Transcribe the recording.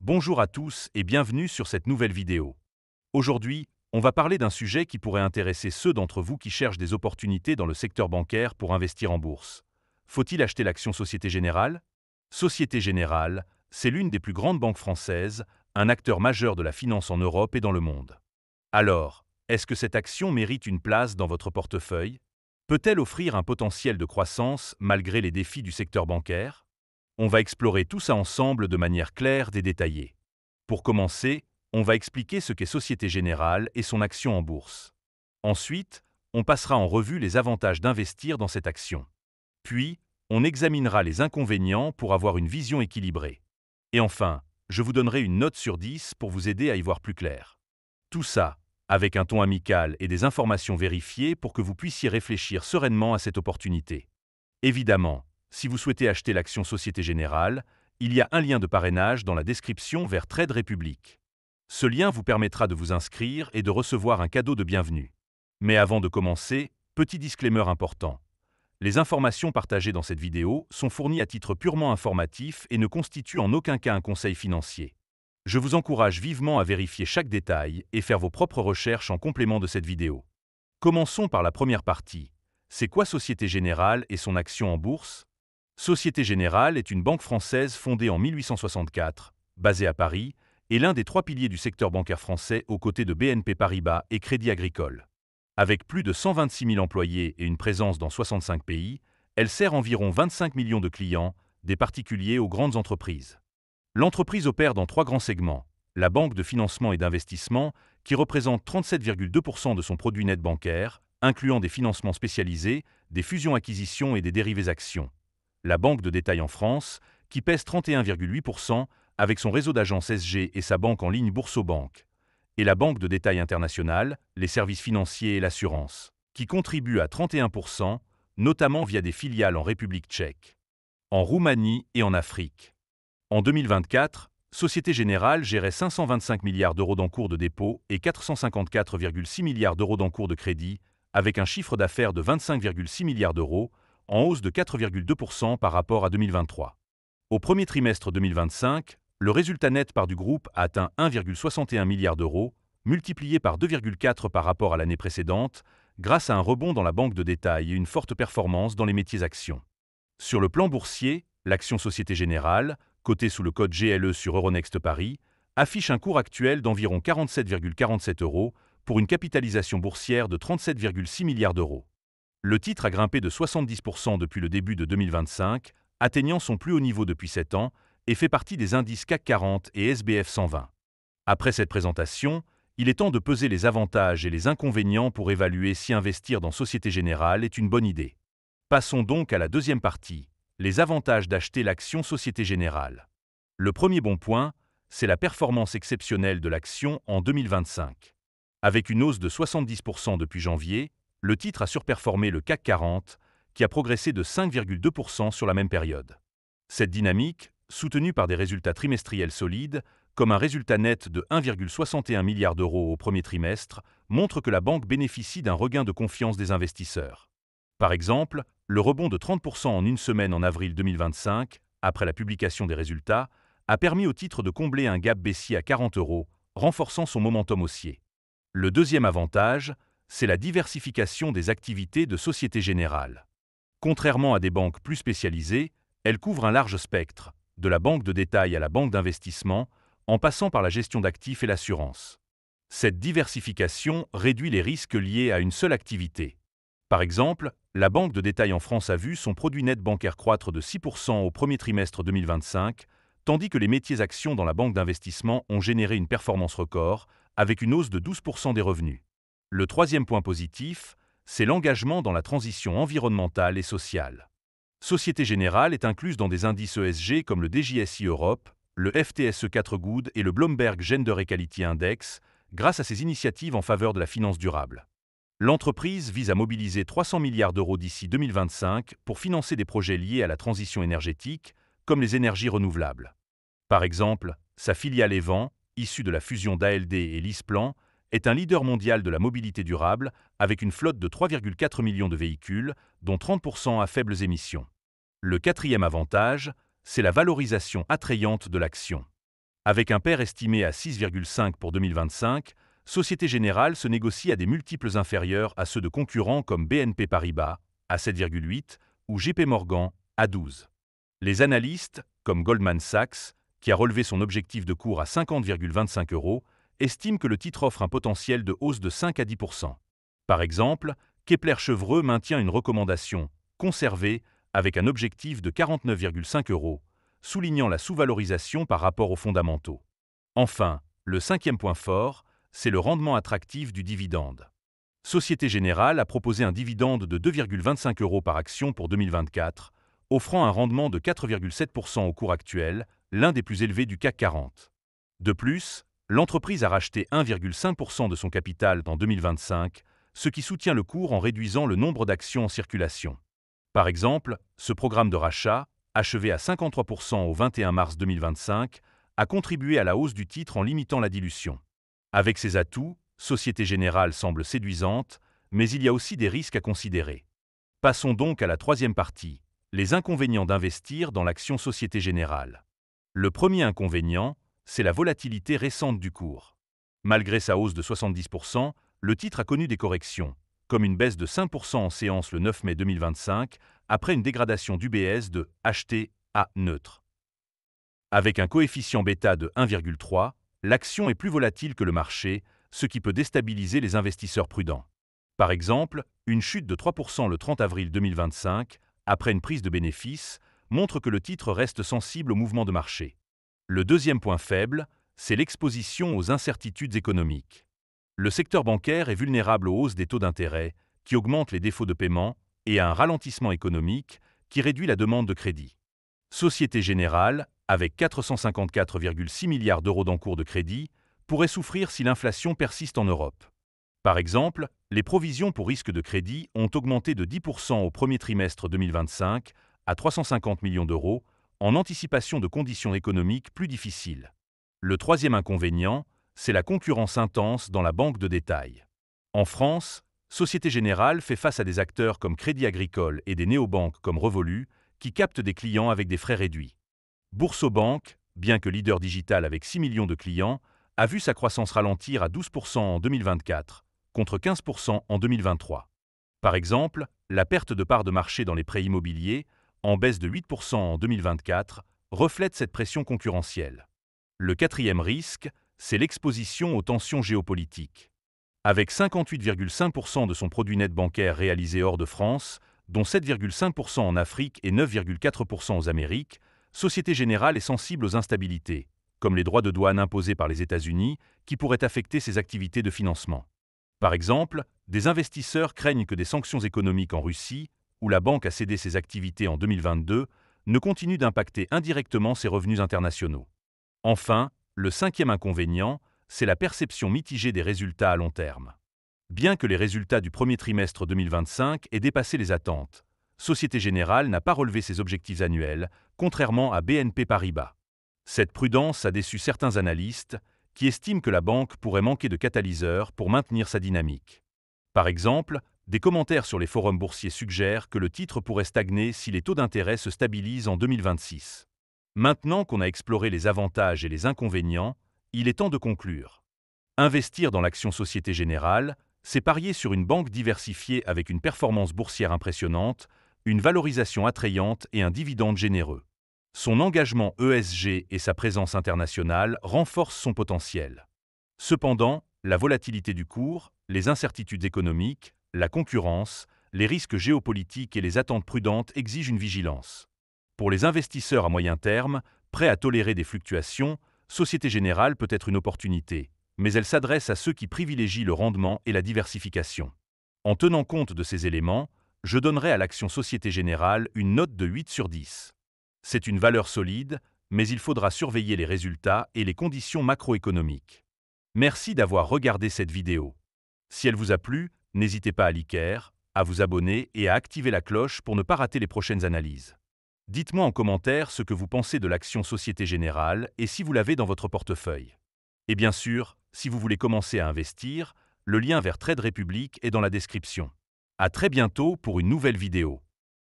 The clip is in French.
Bonjour à tous et bienvenue sur cette nouvelle vidéo. Aujourd'hui, on va parler d'un sujet qui pourrait intéresser ceux d'entre vous qui cherchent des opportunités dans le secteur bancaire pour investir en bourse. Faut-il acheter l'action Société Générale? Société Générale, c'est l'une des plus grandes banques françaises, un acteur majeur de la finance en Europe et dans le monde. Alors, est-ce que cette action mérite une place dans votre portefeuille? Peut-elle offrir un potentiel de croissance malgré les défis du secteur bancaire? On va explorer tout ça ensemble de manière claire et détaillée. Pour commencer, on va expliquer ce qu'est Société Générale et son action en bourse. Ensuite, on passera en revue les avantages d'investir dans cette action. Puis, on examinera les inconvénients pour avoir une vision équilibrée. Et enfin, je vous donnerai une note sur 10 pour vous aider à y voir plus clair. Tout ça, avec un ton amical et des informations vérifiées pour que vous puissiez réfléchir sereinement à cette opportunité. Évidemment, si vous souhaitez acheter l'action Société Générale, il y a un lien de parrainage dans la description vers Trade Republic. Ce lien vous permettra de vous inscrire et de recevoir un cadeau de bienvenue. Mais avant de commencer, petit disclaimer important. Les informations partagées dans cette vidéo sont fournies à titre purement informatif et ne constituent en aucun cas un conseil financier. Je vous encourage vivement à vérifier chaque détail et faire vos propres recherches en complément de cette vidéo. Commençons par la première partie. C'est quoi Société Générale et son action en bourse? Société Générale est une banque française fondée en 1864, basée à Paris, et l'un des trois piliers du secteur bancaire français aux côtés de BNP Paribas et Crédit Agricole. Avec plus de 126 000 employés et une présence dans 65 pays, elle sert environ 25 millions de clients, des particuliers aux grandes entreprises. L'entreprise opère dans trois grands segments. La banque de financement et d'investissement, qui représente 37,2% de son produit net bancaire, incluant des financements spécialisés, des fusions-acquisitions et des dérivés actions. La banque de détail en France, qui pèse 31,8% avec son réseau d'agences SG et sa banque en ligne Boursobank. Et la banque de détail internationale, les services financiers et l'assurance, qui contribue à 31%, notamment via des filiales en République tchèque, en Roumanie et en Afrique. En 2024, Société Générale gérait 525 milliards d'euros d'encours de dépôt et 454,6 milliards d'euros d'encours de crédit, avec un chiffre d'affaires de 25,6 milliards d'euros, en hausse de 4,2% par rapport à 2023. Au premier trimestre 2025, le résultat net part du groupe a atteint 1,61 milliard d'euros, multiplié par 2,4 par rapport à l'année précédente, grâce à un rebond dans la banque de détail et une forte performance dans les métiers actions. Sur le plan boursier, l'action Société Générale, cotée sous le code GLE sur Euronext Paris, affiche un cours actuel d'environ 47,47 euros pour une capitalisation boursière de 37,6 milliards d'euros. Le titre a grimpé de 70% depuis le début de 2025, atteignant son plus haut niveau depuis 7 ans, et fait partie des indices CAC 40 et SBF 120. Après cette présentation, il est temps de peser les avantages et les inconvénients pour évaluer si investir dans Société Générale est une bonne idée. Passons donc à la deuxième partie, les avantages d'acheter l'action Société Générale. Le premier bon point, c'est la performance exceptionnelle de l'action en 2025. Avec une hausse de 70% depuis janvier, le titre a surperformé le CAC 40, qui a progressé de 5,2% sur la même période. Cette dynamique, soutenue par des résultats trimestriels solides, comme un résultat net de 1,61 milliard d'euros au premier trimestre, montre que la banque bénéficie d'un regain de confiance des investisseurs. Par exemple, le rebond de 30% en une semaine en avril 2025, après la publication des résultats, a permis au titre de combler un gap baissier à 40 euros, renforçant son momentum haussier. Le deuxième avantage, c'est la diversification des activités de Société Générale. Contrairement à des banques plus spécialisées, elle couvre un large spectre, de la banque de détail à la banque d'investissement, en passant par la gestion d'actifs et l'assurance. Cette diversification réduit les risques liés à une seule activité. Par exemple, la banque de détail en France a vu son produit net bancaire croître de 6% au premier trimestre 2025, tandis que les métiers actions dans la banque d'investissement ont généré une performance record, avec une hausse de 12% des revenus. Le troisième point positif, c'est l'engagement dans la transition environnementale et sociale. Société Générale est incluse dans des indices ESG comme le DJSI Europe, le FTSE4Good et le Bloomberg Gender Equality Index, grâce à ses initiatives en faveur de la finance durable. L'entreprise vise à mobiliser 300 milliards d'euros d'ici 2025 pour financer des projets liés à la transition énergétique, comme les énergies renouvelables. Par exemple, sa filiale Evan, issue de la fusion d'ALD et LeasePlan, est un leader mondial de la mobilité durable avec une flotte de 3,4 millions de véhicules, dont 30% à faibles émissions. Le quatrième avantage, c'est la valorisation attrayante de l'action. Avec un PER estimé à 6,5 pour 2025, Société Générale se négocie à des multiples inférieurs à ceux de concurrents comme BNP Paribas, à 7,8, ou JP Morgan, à 12. Les analystes, comme Goldman Sachs, qui a relevé son objectif de cours à 50,25 €, estiment que le titre offre un potentiel de hausse de 5 à 10%. Par exemple, Kepler Chevreux maintient une recommandation « conservée » avec un objectif de 49,5 €, soulignant la sous-valorisation par rapport aux fondamentaux. Enfin, le cinquième point fort, c'est le rendement attractif du dividende. Société Générale a proposé un dividende de 2,25 € par action pour 2024, offrant un rendement de 4,7% au cours actuel, l'un des plus élevés du CAC 40. De plus, l'entreprise a racheté 1,5% de son capital en 2025, ce qui soutient le cours en réduisant le nombre d'actions en circulation. Par exemple, ce programme de rachat, achevé à 53% au 21 mars 2025, a contribué à la hausse du titre en limitant la dilution. Avec ses atouts, Société Générale semble séduisante, mais il y a aussi des risques à considérer. Passons donc à la troisième partie, les inconvénients d'investir dans l'action Société Générale. Le premier inconvénient, c'est la volatilité récente du cours. Malgré sa hausse de 70%, le titre a connu des corrections, comme une baisse de 5% en séance le 9 mai 2025, après une dégradation d'UBS de acheté à neutre. Avec un coefficient bêta de 1,3, l'action est plus volatile que le marché, ce qui peut déstabiliser les investisseurs prudents. Par exemple, une chute de 3% le 30 avril 2025, après une prise de bénéfices, montre que le titre reste sensible aux mouvements de marché. Le deuxième point faible, c'est l'exposition aux incertitudes économiques. Le secteur bancaire est vulnérable aux hausses des taux d'intérêt, qui augmentent les défauts de paiement, et à un ralentissement économique, qui réduit la demande de crédit. Société Générale, avec 454,6 milliards d'euros d'encours de crédit, pourrait souffrir si l'inflation persiste en Europe. Par exemple, les provisions pour risque de crédit ont augmenté de 10% au premier trimestre 2025 à 350 millions d'euros, en anticipation de conditions économiques plus difficiles. Le troisième inconvénient, c'est la concurrence intense dans la banque de détail. En France, Société Générale fait face à des acteurs comme Crédit Agricole et des néobanques comme Revolut, qui captent des clients avec des frais réduits. Boursorama, bien que leader digital avec 6 millions de clients, a vu sa croissance ralentir à 12% en 2024, contre 15% en 2023. Par exemple, la perte de part de marché dans les prêts immobiliers, en baisse de 8% en 2024, reflète cette pression concurrentielle. Le quatrième risque, c'est l'exposition aux tensions géopolitiques. Avec 58,5% de son produit net bancaire réalisé hors de France, dont 7,5% en Afrique et 9,4% aux Amériques, Société Générale est sensible aux instabilités, comme les droits de douane imposés par les États-Unis, qui pourraient affecter ses activités de financement. Par exemple, des investisseurs craignent que des sanctions économiques en Russie, où la banque a cédé ses activités en 2022, ne continuent d'impacter indirectement ses revenus internationaux. Enfin, le cinquième inconvénient, c'est la perception mitigée des résultats à long terme. Bien que les résultats du premier trimestre 2025 aient dépassé les attentes, Société Générale n'a pas relevé ses objectifs annuels, contrairement à BNP Paribas. Cette prudence a déçu certains analystes, qui estiment que la banque pourrait manquer de catalyseurs pour maintenir sa dynamique. Par exemple, des commentaires sur les forums boursiers suggèrent que le titre pourrait stagner si les taux d'intérêt se stabilisent en 2026. Maintenant qu'on a exploré les avantages et les inconvénients, il est temps de conclure. Investir dans l'action Société Générale, c'est parier sur une banque diversifiée avec une performance boursière impressionnante, une valorisation attrayante et un dividende généreux. Son engagement ESG et sa présence internationale renforcent son potentiel. Cependant, la volatilité du cours, les incertitudes économiques, la concurrence, les risques géopolitiques et les attentes prudentes exigent une vigilance. Pour les investisseurs à moyen terme, prêts à tolérer des fluctuations, Société Générale peut être une opportunité, mais elle s'adresse à ceux qui privilégient le rendement et la diversification. En tenant compte de ces éléments, je donnerai à l'action Société Générale une note de 8 sur 10. C'est une valeur solide, mais il faudra surveiller les résultats et les conditions macroéconomiques. Merci d'avoir regardé cette vidéo. Si elle vous a plu, n'hésitez pas à liker, à vous abonner et à activer la cloche pour ne pas rater les prochaines analyses. Dites-moi en commentaire ce que vous pensez de l'action Société Générale et si vous l'avez dans votre portefeuille. Et bien sûr, si vous voulez commencer à investir, le lien vers Trade Republic est dans la description. À très bientôt pour une nouvelle vidéo.